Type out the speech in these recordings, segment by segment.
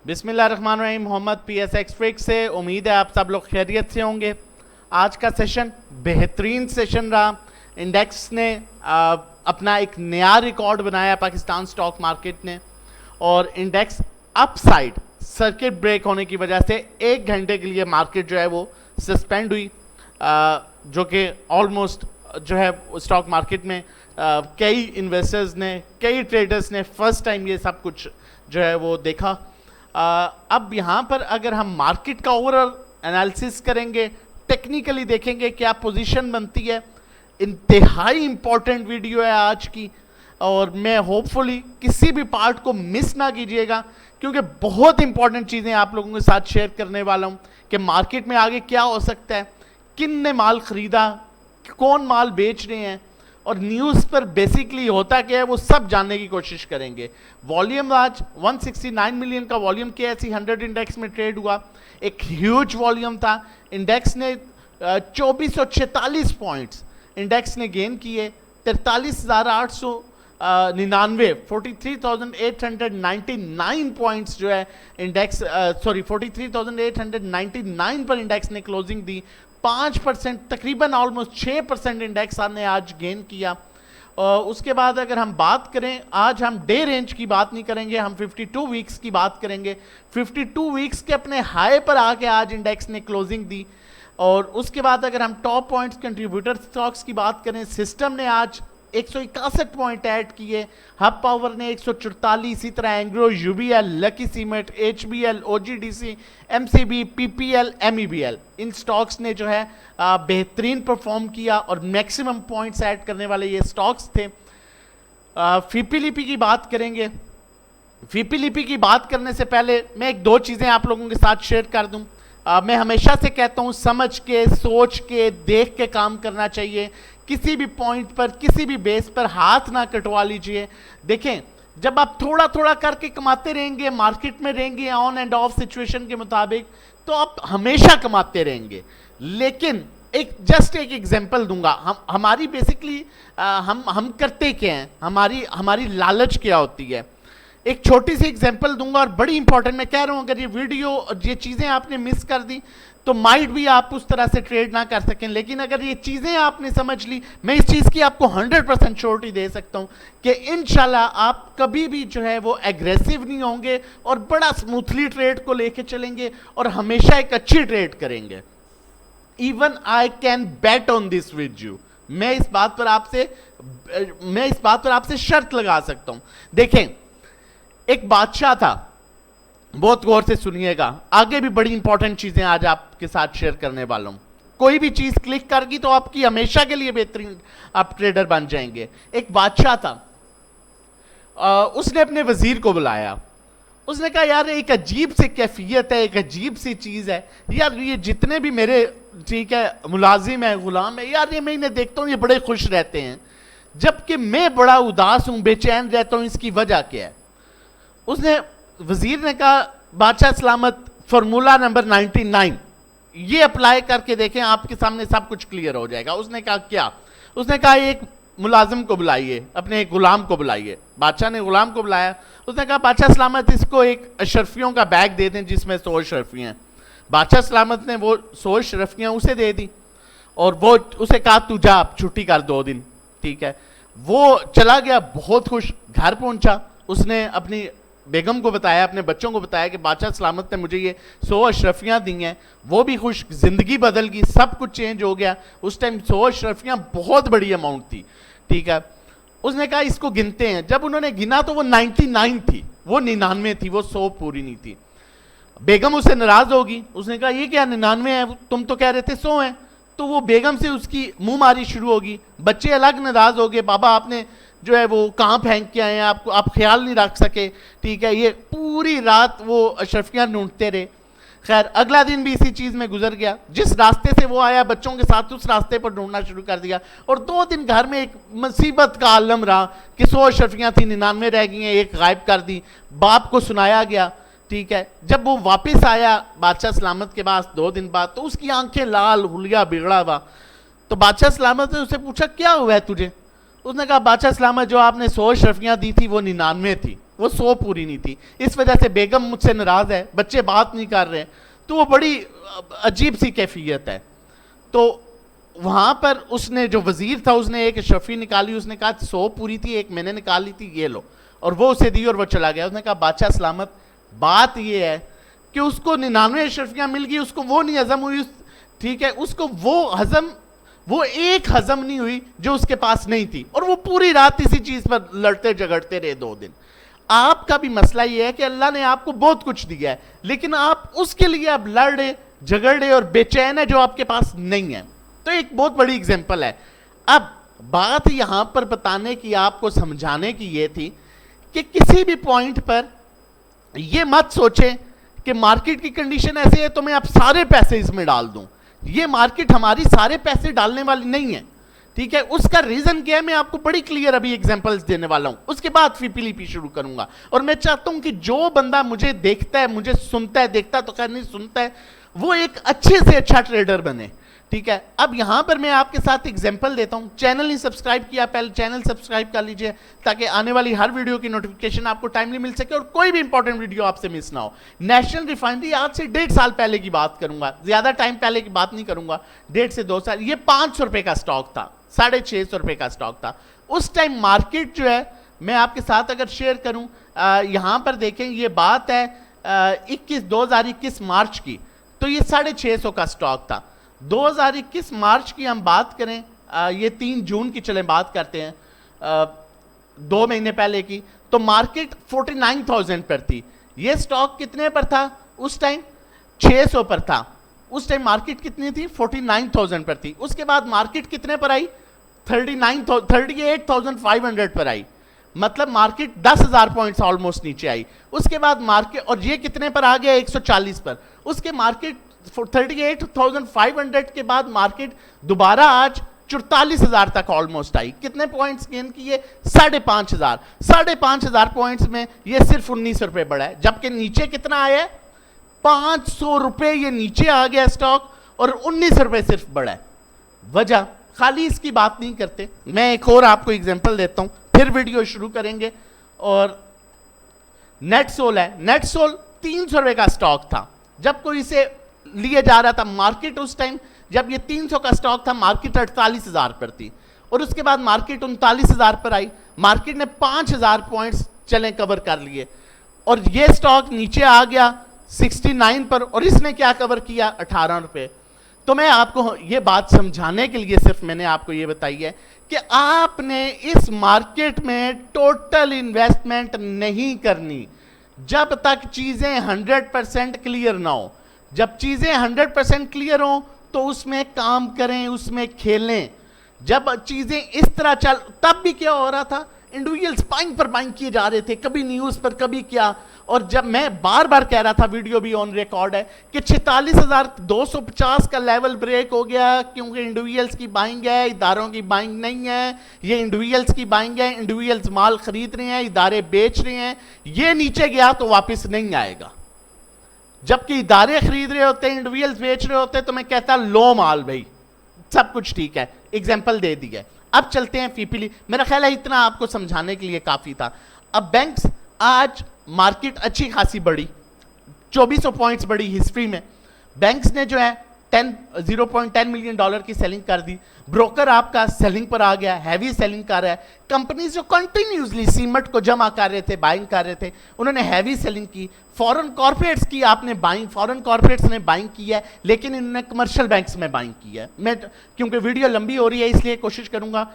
बिस्मिल्लाहिर्रहमानिर्रहीम। Mohammad PSX tricks से उम्मीद है आप सब लोग खैरियत से होंगे। आज का सेशन बेहतरीन सेशन रहा। इंडेक्स ने अपना एक नया रिकॉर्ड बनाया पाकिस्तान स्टॉक मार्केट ने, और इंडेक्स अपसाइड सर्किट ब्रेक होने की वजह से 1 घंटे के लिए मार्केट जो है वो सस्पेंड हुई, जो कि ऑलमोस्ट जो है स्टॉक मार्केट में कई इन्वेस्टर्स ने, कई ट्रेडर्स ने फर्स्ट टाइम ये सब कुछ जो है वो देखा। अब यहाँ पर अगर हम मार्केट का ओवरऑल एनालिसिस करेंगे, टेक्निकली देखेंगे क्या पोजीशन बनती है। इंतहाई इंपॉर्टेंट वीडियो है आज की, और मैं होपफुली किसी भी पार्ट को मिस ना कीजिएगा, क्योंकि बहुत इंपॉर्टेंट चीज़ें आप लोगों के साथ शेयर करने वाला हूँ कि मार्केट में आगे क्या हो सकता है, किन ने माल ख़रीदा, कौन माल बेच रहे हैं, और न्यूज़ पर बेसिकली होता क्या है वो सब जानने की कोशिश करेंगे। वॉल्यूम आज 169 मिलियन का वॉल्यूम KSE 100 इंडेक्स में ट्रेड हुआ, एक ह्यूज वॉल्यूम था। इंडेक्स ने 2446 पॉइंट्स इंडेक्स ने गेन किए। 43,899 43,899 पॉइंट्स जो है इंडेक्स 43,899 पर इंडेक्स ने क्लोजिंग दी। 5% तकरीबन ऑलमोस्ट 6% इंडेक्स ने आज गेन किया। उसके बाद अगर हम बात करें, आज हम डे रेंज की बात नहीं करेंगे, हम 52 वीक्स की बात करेंगे। 52 वीक्स के अपने हाई पर आके आज इंडेक्स ने क्लोजिंग दी। और उसके बाद अगर हम टॉप पॉइंट्स कंट्रीब्यूटर स्टॉक्स की बात करें, सिस्टम ने आज 161 पॉइंट ऐड किए, हब पावर ने 144, इसी तरह Engro, UBL, lucky cement, HBL, OGDC, MCB, PPL, MEBL, इन स्टॉक्स ने जो है बेहतरीन परफॉर्म किया और मैक्सिमम पॉइंट्स ऐड करने वाले ये स्टॉक्स थे। फीपीलीपी की बात करेंगे। फीपीलीपी की बात करने से पहले मैं एक दो चीज़ें आप लोगों के साथ शेयर कर दूं। मैं हमेशा से कहता हूं समझ के, सोच के, देख के काम करना चाहिए। किसी भी पॉइंट पर, किसी भी बेस पर हाथ ना कटवा लीजिए। देखें, जब आप थोड़ा थोड़ा करके कमाते रहेंगे, मार्केट में रहेंगे ऑन एंड ऑफ सिचुएशन के मुताबिक, तो आप हमेशा कमाते रहेंगे। लेकिन एक एग्जांपल दूंगा। हमारी बेसिकली हम करते क्या हैं, हमारी लालच क्या होती है। एक छोटी सी एग्जांपल दूंगा और बड़ी इंपॉर्टेंट। मैं कह रहा हूं अगर ये वीडियो और ये चीजें आपने मिस कर दी तो माइट भी आप उस तरह से ट्रेड ना कर सकें, लेकिन अगर ये चीजें आपने समझ ली, मैं इस चीज की आपको 100% श्योरिटी दे सकता हूं कि इंशाल्लाह आप कभी भी जो है वो एग्रेसिव नहीं होंगे और बड़ा स्मूथली ट्रेड को लेके चलेंगे और हमेशा एक अच्छी ट्रेड करेंगे। Even I can bet on this with you. मैं इस बात पर आपसे शर्त लगा सकता हूं। देखें, एक बादशाह था, बहुत गौर से सुनिएगा, आगे भी बड़ी इंपॉर्टेंट चीजें आज आपके साथ शेयर करने वाला हूं। कोई भी चीज क्लिक करगी तो आपकी हमेशा के लिए बेहतरीन आप ट्रेडर बन जाएंगे। एक बादशाह था, उसने अपने वजीर को बुलाया। उसने कहा यार एक अजीब सी कैफियत है, एक अजीब सी चीज है यार, ये जितने भी मेरे ठीक है मुलाजिम है, गुलाम है यार, ये मैं इन्हें देखता हूं ये बड़े खुश रहते हैं, जबकि मैं बड़ा उदास हूं, बेचैन रहता हूं, इसकी वजह क्या है। उसने वजीर ने कहा बादशाह सलामत, फार्मूला नंबर 99 ये अप्लाई करके देखें, आपके सामने सब कुछ क्लियर हो जाएगा। उसने कहा क्या? उसने कहा एक मुलाजिम को बुलाइए, अपने एक गुलाम को बुलाइए। बादशाह ने गुलाम को बुलाया। उसने कहा बादशाह सलामत इसको एक अशरफियों का बैग दे दें जिसमें 100 अशरफियाँ। बादशाह सलामत ने वो 100 अशरफियाँ उसे दे दी और वो उसे कहा तू जा आप छुट्टी कर 2 दिन, ठीक है। वो चला गया, बहुत खुश घर पहुंचा। उसने अपनी बेगम को बताया, अपने बच्चों को बताया कि बादशाह सलामत ने मुझे ये 100 अशरफियाँ दी हैं। वो भी खुश, जिंदगी बदल गई, सब कुछ चेंज हो गया। उस टाइम 100 अशरफियाँ बहुत बड़ी अमाउंट थी, ठीक है। उसने कहा इसको गिनते हैं। जब उन्होंने गिना तो वो 99 थी, वो 99 थी, वो 100 पूरी नहीं थी। बेगम उससे नाराज होगी। उसने कहा ये क्या 99 है, तुम तो कह रहे थे 100 है। तो वो बेगम से उसकी मुंह मारी शुरू होगी। बच्चे अलग नाराज हो गए, बाबा आपने जो है वो कहाँ फेंक के आए हैं, आपको आप ख्याल नहीं रख सके, ठीक है। ये पूरी रात वो अशरफियाँ ढूंढते रहे। खैर अगला दिन भी इसी चीज़ में गुजर गया। जिस रास्ते से वो आया बच्चों के साथ उस रास्ते पर ढूंढना शुरू कर दिया, और 2 दिन घर में एक मुसीबत का आलम रहा कि 100 अशरफियाँ थी, 99 रह गई हैं, एक गायब कर दी। बाप को सुनाया गया, ठीक है। जब वो वापस आया बादशाह सलामत के पास 2 दिन बाद, तो उसकी आंखें लाल, हुलिया बिगड़ा हुआ। तो बादशाह सलामत ने उससे पूछा क्या हुआ है तुझे। उसने कहा बादशाह सलामत जो आपने 100 अशरफियाँ दी थी वो 99 थी। वो 100 पूरी नहीं थी। इस वजह से बेगम मुझसे नाराज है, बच्चे बात नहीं कर रहे, तो वो बड़ी अजीब सी कैफियत है। तो वहां पर उसने जो वजीर था उसने एक शफी निकाली, उसने कहा 100 पूरी थी, एक मैंने निकाली थी, ये लो, और वो उसे दी और वो चला गया। उसने कहा बादशाह सलामत, बात ये है कि उसको 99 अशरफियां मिल गई, उसको वो नहीं हजम हुई, ठीक है, उसको वो एक हजम नहीं हुई जो उसके पास नहीं थी, और वो पूरी रात इसी चीज पर लड़ते झगड़ते रहे 2 दिन। आपका भी मसला ये है कि अल्लाह ने आपको बहुत कुछ दिया है, लेकिन आप उसके लिए आप लड़ रहे, झगड़ रहे और बेचैन है जो आपके पास नहीं है। तो एक बहुत बड़ी एग्जांपल है। अब बात यहां पर बताने की, आपको समझाने की ये थी कि किसी भी पॉइंट पर ये मत सोचें कि मार्केट की कंडीशन ऐसी है तो मैं अब सारे पैसे इसमें डाल दूं। ये मार्केट हमारी सारे पैसे डालने वाली नहीं है, ठीक है। उसका रीजन क्या है मैं आपको बड़ी क्लियर अभी एग्जांपल्स देने वाला हूं, उसके बाद फिपीलीपी शुरू करूंगा। और मैं चाहता हूं कि जो बंदा मुझे देखता है, मुझे सुनता है, देखता तो खैर नहीं, सुनता है, वो एक अच्छे से अच्छा ट्रेडर बने, ठीक है। अब यहां पर मैं आपके साथ एग्जांपल देता हूं। चैनल नहीं सब्सक्राइब किया, पहले चैनल सब्सक्राइब कर लीजिए ताकि आने वाली हर वीडियो की नोटिफिकेशन आपको टाइमली मिल सके और कोई भी इंपॉर्टेंट वीडियो आपसे मिस ना हो। नेशनल रिफाइनरी आज से 1.5 साल पहले की बात करूंगा, ज्यादा टाइम पहले की बात नहीं करूंगा, 1.5 से 2 साल। ये 500 रुपए का स्टॉक था, 650 रुपए का स्टॉक था उस टाइम। मार्केट जो है मैं आपके साथ अगर शेयर करूं, यहां पर देखें, ये बात है 2021 मार्च की, तो ये 650 का स्टॉक था। 2021 मार्च की हम बात करें, ये 3 जून की चलें बात करते हैं, 2 महीने पहले की, तो मार्केट 49,000 पर थी। ये स्टॉक कितने पर था उस टाइम? 600 पर था। उस टाइम मार्केट कितनी थी? 49,000 पर थी। उसके बाद मार्केट कितने पर आई? 38,500 पर आई, मतलब मार्केट 10,000 पॉइंट्स ऑलमोस्ट नीचे आई। उसके बाद मार्केट, और ये कितने पर आ गया? 140 पर। उसके मार्केट 38,500 के बाद मार्केट दोबारा आज 44,000 तक ऑलमोस्ट आई। कितने पॉइंट्स गेन किए? 5,500। 5,500 पॉइंट्स में ये सिर्फ 19 रुपए बढ़ा है, जबकि नीचे कितना आया है? 500 रुपए ये नीचे आ गया स्टॉक, और 19 रुपए सिर्फ बढ़ा है। वजह खाली इसकी बात नहीं करते, मैं एक और आपको एग्जांपल देता हूं, फिर वीडियो शुरू करेंगे। और नेटसोल है, नेटसोल 300 रुपए का स्टॉक था जब कोई इसे लिए जा रहा था। मार्केट उस टाइम जब ये 300 का स्टॉक था, मार्केट 48,000 पर थी, और उसके बाद मार्केट 39,000 पर आई। मार्केट ने 5,000 पॉइंट्स चले कवर कर लिए, और ये स्टॉक नीचे आ गया 69 पर, और इसने क्या कवर किया? 18 रुपए। तो मैं आपको ये बात समझाने के लिए सिर्फ मैंने आपको ये बताई है कि आपने इस मार्केट में टोटल इन्वेस्टमेंट नहीं करनी जब तक चीजें 100% क्लियर ना हो। जब चीजें 100% क्लियर हो तो उसमें काम करें, उसमें खेलें। जब चीजें इस तरह चल, तब भी क्या हो रहा था? इंडिविजुअल्स बाइंग पर बाइंग किए जा रहे थे, कभी न्यूज पर कभी क्या। और जब मैं बार बार कह रहा था, वीडियो भी ऑन रिकॉर्ड है, कि 46,250 का लेवल ब्रेक हो गया, क्योंकि इंडिविजुअल्स की बाइंग है, इदारों की बाइंग नहीं है। ये इंडिविजुअल्स की बाइंग है, इंडिविजुअल्स माल खरीद रहे हैं, इदारे बेच रहे हैं। ये नीचे गया तो वापस नहीं आएगा। जबकि इदारे खरीद रहे होते हैं, इंडिविजुअल्स बेच रहे होते हैं, तो मैं कहता लो माल भाई, सब कुछ ठीक है। एग्जाम्पल दे दिया। अब चलते हैं फीपीली। मेरा ख्याल है इतना आपको समझाने के लिए काफी था। अब बैंक्स, आज मार्केट अच्छी खासी बढ़ी, 2400 पॉइंट्स बढ़ी हिस्ट्री में। बैंक्स ने जो है 0.10 मिलियन डॉलर की सेलिंग कर दी। ब्रोकर आपका सेलिंग पर आ गया, हैवी सेलिंग कर रहा है। कंपनीज जो कंटिन्यूसली सीमेंट को जमा कर रहे थे, बाइंग कर रहे थे, उन्होंने हैवी सेलिंग की। फॉरेन कॉर्पोरेट्स की आपने बाइंग, फॉरेन कॉर्पोरेट्स ने बाइंग की है, लेकिन इन्होंने कमर्शियल बैंक्स में बाइंग की है। मैं क्योंकि वीडियो लंबी हो रही है इसलिए कोशिश करूंगा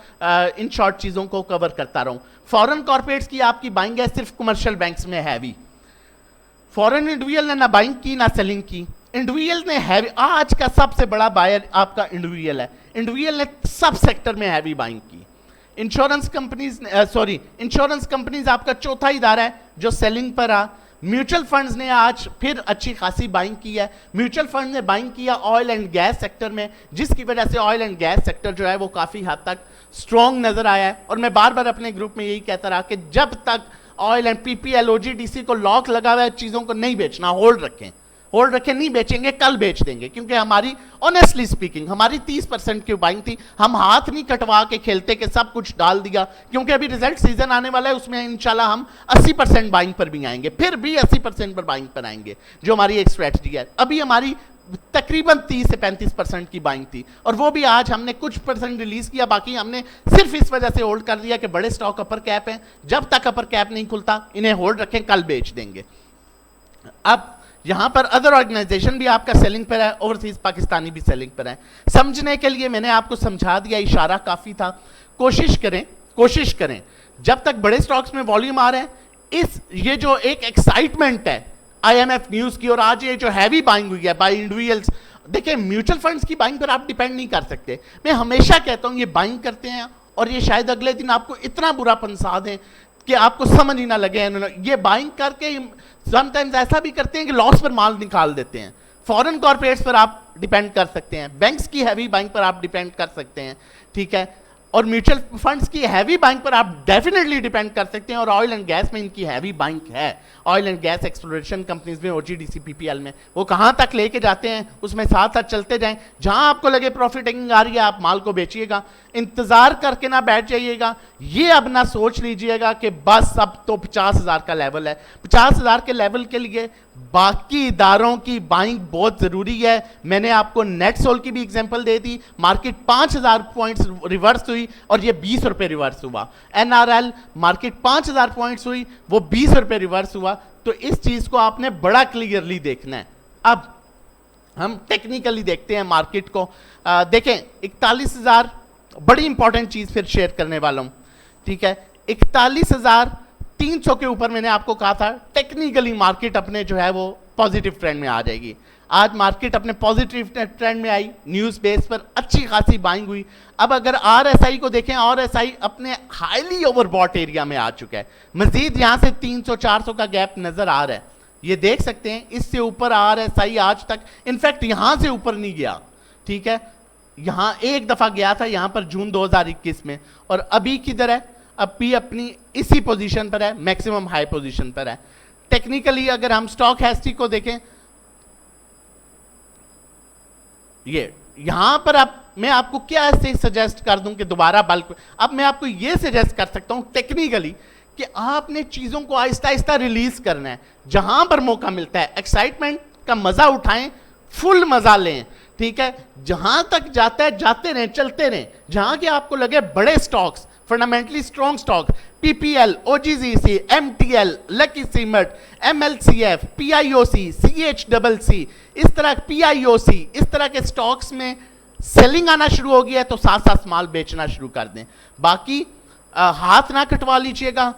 इन शॉर्ट चीजों को कवर करता रहूं। फॉरेन कॉर्पोरेट्स की आपकी बाइंग है सिर्फ कमर्शियल बैंक्स में हैवी। फॉरेन इंडिविजुअल ने ना बाइंग की ना सेलिंग की। इंडिविजुअल ने हैवी, आज का सबसे बड़ा बायर आपका इंडिविजुअल है। इंडिविजुअल ने सब सेक्टर में हैवी बाइंग की। इंश्योरेंस कंपनीज, इंश्योरेंस कंपनीज आपका चौथा इदारा है जो सेलिंग पर आ। म्यूचुअल फंड्स ने आज फिर अच्छी खासी बाइंग की है। म्यूचुअल फंड ने बाइंग किया ऑयल एंड गैस सेक्टर में, जिसकी वजह से ऑयल एंड गैस सेक्टर जो है वो काफी हद तक स्ट्रॉन्ग नजर आया है। और मैं बार बार अपने ग्रुप में यही कहता रहा कि जब तक ऑयल एंड पीपीएल, ओजीडीसी को लॉक लगा हुआ है, चीजों को नहीं बेचना, होल्ड रखें। होल्ड रखें, नहीं बेचेंगे, कल बेच देंगे, क्योंकि हमारी ऑनेस्टली स्पीकिंग हमारी 30% की बाइंग थी। हम हाथ नहीं कटवा के खेलते कि सब कुछ डाल दिया, क्योंकि अभी रिजल्ट सीजन आने वाला है, उसमें इंशाल्लाह हम 80% बाइंग पर भी आएंगे, फिर भी 80% पर बाइंग पर आएंगे, जो हमारी एक स्ट्रेटजी है। अभी हमारी तकरीबन 30 से 35% की बाइंग थी, और वो भी आज हमने कुछ परसेंट रिलीज किया, बाकी हमने सिर्फ इस वजह से होल्ड कर दिया कि बड़े स्टॉक अपर कैप हैं, जब तक अपर कैप नहीं खुलता इन्हें होल्ड रखें, कल बेच देंगे। अब यहां पर अदर ऑर्गेनाइजेशन भी आपका सेलिंग पर है, ओवरसीज पाकिस्तानी भी सेलिंग पर है। समझने के लिए मैंने आपको समझा दिया, इशारा काफी था। कोशिश करें जब तक बड़े स्टॉक्स में वॉल्यूम आ रहे हैं, ये जो एक एक्साइटमेंट है आईएमएफ न्यूज की, और आज ये जो हैवी बाइंग हुई है बाय इंडिविजुअल्स, देखिए म्यूचुअल फंड्स की बाइंग पर आप डिपेंड नहीं कर सकते। मैं हमेशा कहता हूं ये बाइंग करते हैं और ये शायद अगले दिन आपको इतना बुरा पंसा दें कि आपको समझ ही ना लगे। ये बाइंग करके समटाइम्स ऐसा भी करते हैं कि लॉस पर माल निकाल देते हैं। फॉरेन कॉर्पोरेट्स पर आप डिपेंड कर सकते हैं, बैंक्स की हैवी बाइंग पर आप डिपेंड कर सकते हैं, ठीक है, और म्यूचुअल फंड्स की हैवी बाइंग पर आप डेफिनेटली डिपेंड कर सकते हैं। और ऑयल एंड गैस में इनकी हैवी बाइंग है, oil and gas exploration companies में, ओजीडीसी पीपीएल में, वो कहां तक लेके जाते हैं उसमें साथ साथ चलते जाएं। जहां आपको लगे प्रॉफिटिंग आ रही है आप माल को बेचिएगा, इंतजार करके ना बैठ जाइएगा। ये अब ना सोच लीजिएगा कि बस अब तो 50,000 का लेवल है। 50,000 के लेवल के लिए बाकी इदारों की बाइंग बहुत जरूरी है। मैंने आपको नेट सोल की भी एग्जांपल दे दी, मार्केट 5,000 पॉइंट्स रिवर्स हुई और ये 20 रुपए रिवर्स हुआ। एनआरएल मार्केट 5,000 पॉइंट्स हुई, वो 20 रुपए रिवर्स हुआ। तो इस चीज को आपने बड़ा क्लियरली देखना है। अब हम टेक्निकली देखते हैं मार्केट को। देखें 41,000, बड़ी इंपॉर्टेंट चीज फिर शेयर करने वाला हूं, ठीक है। 41,300 के ऊपर मैंने आपको कहा था टेक्निकली मार्केट अपने जो है वो पॉजिटिव ट्रेंड में आ जाएगी। आज मार्केट अपने पॉजिटिव ट्रेंड में आई, न्यूज बेस पर अच्छी खासी बाइंग हुई। अब अगर आरएसआई को देखें, आरएसआई अपने हाईली ओवरबॉट एरिया में आ चुका है। मजीद यहां से 300-400 का गैप नजर आ रहा है, ये देख सकते हैं। इससे ऊपर आरएसआई आज तक इनफैक्ट यहां से ऊपर नहीं गया, ठीक है। यहां एक दफा गया था, यहां पर जून 2021 में, और अभी किधर है? अब भी अपनी इसी पोजीशन पर है, मैक्सिमम हाई पोजीशन पर है। टेक्निकली अगर हम स्टॉक हैस्टी को देखें, ये यहां पर मैं आपको क्या ऐसे सजेस्ट कर दूं कि दोबारा बल्क, अब मैं आपको ये सजेस्ट कर सकता हूं टेक्निकली कि आपने चीजों को आहिस्ता आहिस्ता रिलीज करना है। जहां पर मौका मिलता है एक्साइटमेंट का मजा उठाएं, फुल मजा लें, ठीक है। जहां तक जाता है जाते रहें, चलते रहें। जहां के आपको लगे बड़े stocks, fundamentally strong stock, PPL, OGGC, MTL, Lucky Cement, MLCF, PIOC, सीएचडबलसी, इस तरह पीआईओसी, इस तरह के स्टॉक्स में सेलिंग आना शुरू हो गया है तो साथ साथ माल बेचना शुरू कर दें। बाकी हाथ ना कटवा लीजिएगा,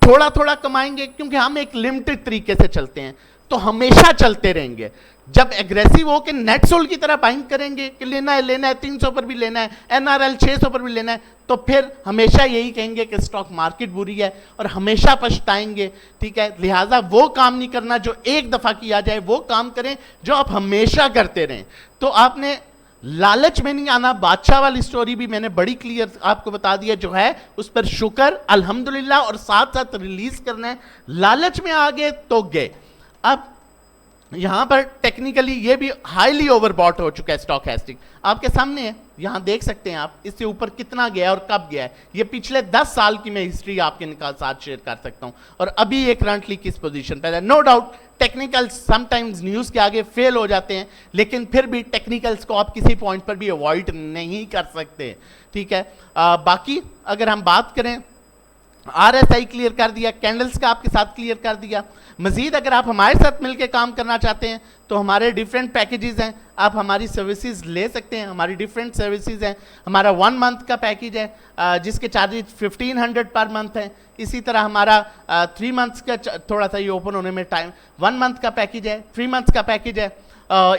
थोड़ा थोड़ा कमाएंगे, क्योंकि हम एक लिमिटेड तरीके से चलते हैं, तो हमेशा चलते रहेंगे। जब एग्रेसिव हो के नेट सोल की तरह बाइंग करेंगे कि लेना है 300 पर भी लेना है, एनआरएल 600 पर भी लेना है, तो फिर हमेशा यही कहेंगे कि स्टॉक मार्केट बुरी है और हमेशा पछताएंगे, ठीक है। लिहाजा वो काम नहीं करना जो एक दफा किया जाए, वो काम करें जो आप हमेशा करते रहें। तो आपने लालच में नहीं आना। बादशाह वाली स्टोरी भी मैंने बड़ी क्लियर आपको बता दिया, जो है उस पर शुक्र अल्हम्दुलिल्लाह, और साथ साथ रिलीज करना है। लालच में आ गए तो गए। अब यहां पर टेक्निकली ये भी हाईली ओवरबॉट हो चुका है स्टॉक हैस्टिंग, आपके सामने है, यहां देख सकते हैं आप इससे ऊपर कितना गया और कब गया है। ये पिछले 10 साल की मैं हिस्ट्री आपके साथ शेयर कर सकता हूं, और अभी ये करंटली किस पोजीशन पर है। No doubt technical sometimes news के आगे फेल हो जाते हैं, लेकिन फिर भी टेक्निकल्स को आप किसी पॉइंट पर भी अवॉइड नहीं कर सकते, ठीक है। बाकी अगर हम बात करें, आरएसआई क्लियर कर दिया, कैंडल्स का आपके साथ क्लियर कर दिया। मजीद अगर आप हमारे साथ मिलकर काम करना चाहते हैं तो हमारे डिफरेंट पैकेजेस हैं, आप हमारी सर्विसेज ले सकते हैं। हमारी डिफरेंट सर्विसेज हैं। हमारा 1 मंथ का पैकेज है जिसके चार्जेस 1500 पर मंथ है। इसी तरह हमारा 3 मंथ्स का, थोड़ा सा ये ओपन होने में टाइम, 1 मंथ का पैकेज है, 3 मंथ्स का पैकेज है।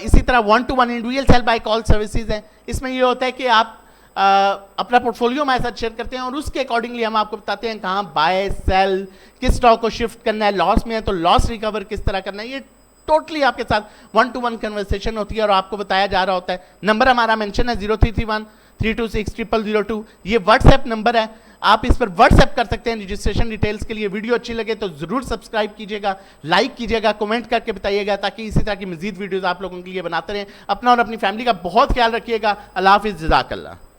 इसी तरह 1-to-1 individual sell by call services है। इसमें ये होता है कि आप अपना पोर्टफोलियो हमारे साथ शेयर करते हैं और उसके अकॉर्डिंगली हम आपको बताते हैं कहाँ बाय सेल, किस स्टॉक को शिफ्ट करना है, लॉस में है तो लॉस रिकवर किस तरह करना है। ये टोटली आपके साथ 1-to-1 कन्वर्सेशन होती है और आपको बताया जा रहा होता है। नंबर हमारा मेंशन है 0331 326002। ये व्हाट्सएप नंबर है, आप इस पर व्हाट्सएप कर सकते हैं रजिस्ट्रेशन डिटेल्स के लिए। वीडियो अच्छी लगे तो जरूर सब्सक्राइब कीजिएगा, लाइक कीजिएगा, कमेंट करके बताइएगा, ताकि इसी तरह की मजीद वीडियोस आप लोगों के लिए बनाते रहें। अपना और अपनी फैमिली का बहुत ख्याल रखिएगा। अल्लाह हाफिज़, जज़ाकल्लाह।